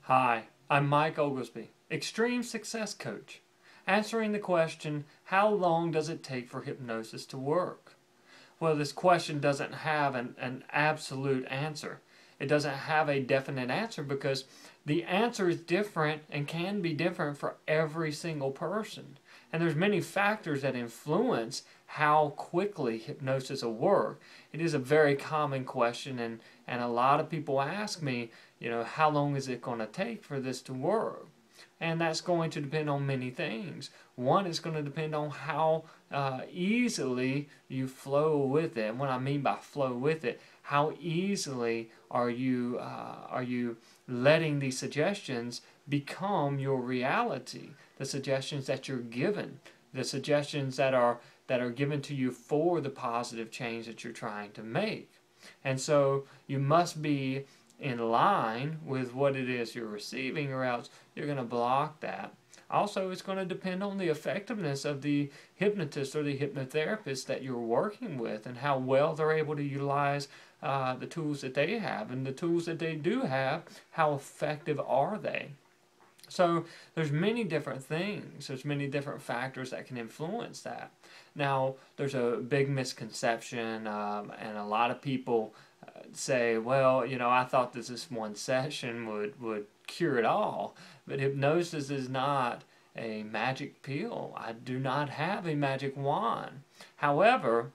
Hi, I'm Mike Oglesbee, Extreme Success Coach, answering the question, how long does it take for hypnosis to work? Well, this question doesn't have an absolute answer. It doesn't have a definite answer because the answer is different and can be different for every single person. And there's many factors that influence how quickly hypnosis will work. It is a very common question, and a lot of people ask me, how long is it going to take for this to work? And that's going to depend on many things. One is going to depend on how easily you flow with it. And what I mean by flow with it, how easily are you letting these suggestions become your reality? The suggestions that you're given, the suggestions that are given to you for the positive change that you're trying to make. And so you must be in line with what it is you're receiving, or else you're going to block that. Also, it's going to depend on the effectiveness of the hypnotist or the hypnotherapist that you're working with and how well they're able to utilize the tools that they have. And the tools that they do have, how effective are they? So there's many different things. There's many different factors that can influence that. Now, there's a big misconception, and a lot of people say, well, I thought that this one session would cure it all. But hypnosis is not a magic pill. I do not have a magic wand. However,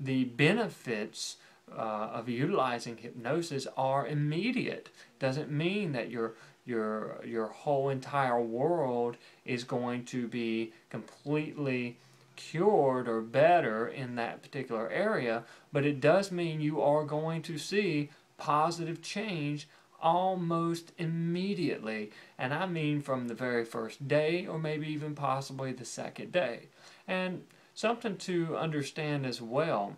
the benefits of utilizing hypnosis are immediate. Doesn't mean that your whole entire world is going to be completely cured or better in that particular area, but it does mean you are going to see positive change almost immediately. And I mean from the very first day, or maybe even possibly the second day. And something to understand as well,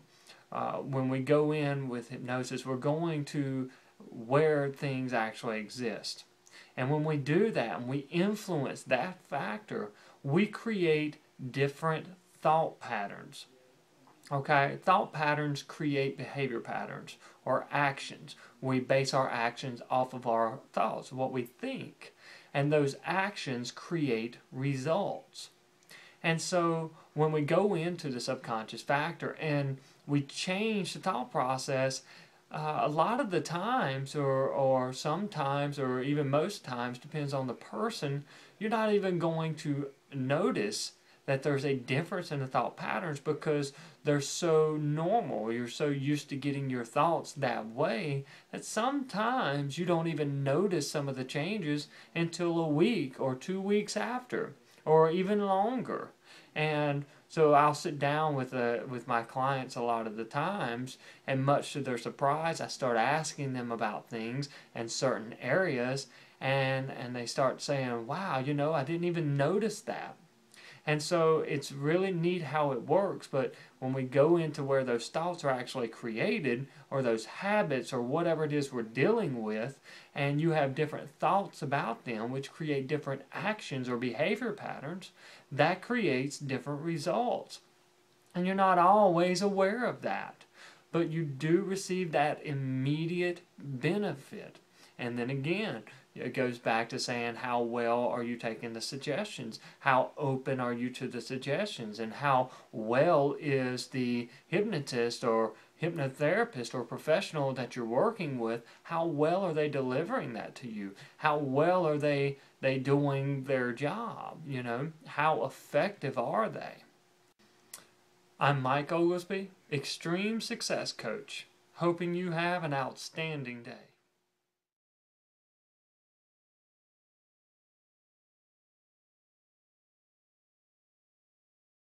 when we go in with hypnosis, we're going to where things actually exist. And when we do that and we influence that factor, we create different thought patterns. Okay, thought patterns create behavior patterns or actions. We base our actions off of our thoughts, what we think. And those actions create results. And so when we go into the subconscious factor and we change the thought process, a lot of the times, or sometimes, or even most times, depends on the person, you're not even going to notice that there's a difference in the thought patterns because they're so normal. You're so used to getting your thoughts that way that sometimes you don't even notice some of the changes until a week or 2 weeks after, or even longer. And so I'll sit down with my clients a lot of the times, and much to their surprise, I start asking them about things in certain areas, and they start saying, wow, I didn't even notice that. And so it's really neat how it works, but when we go into where those thoughts are actually created, or those habits, or whatever it is we're dealing with, and you have different thoughts about them, which create different actions or behavior patterns, that creates different results. And you're not always aware of that, but you do receive that immediate benefit. And then again, it goes back to saying, how well are you taking the suggestions? How open are you to the suggestions? And how well is the hypnotist or hypnotherapist or professional that you're working with, how well are they delivering that to you? How well are they doing their job? How effective are they? I'm Mike Oglesbee, Extreme Success Coach, hoping you have an outstanding day.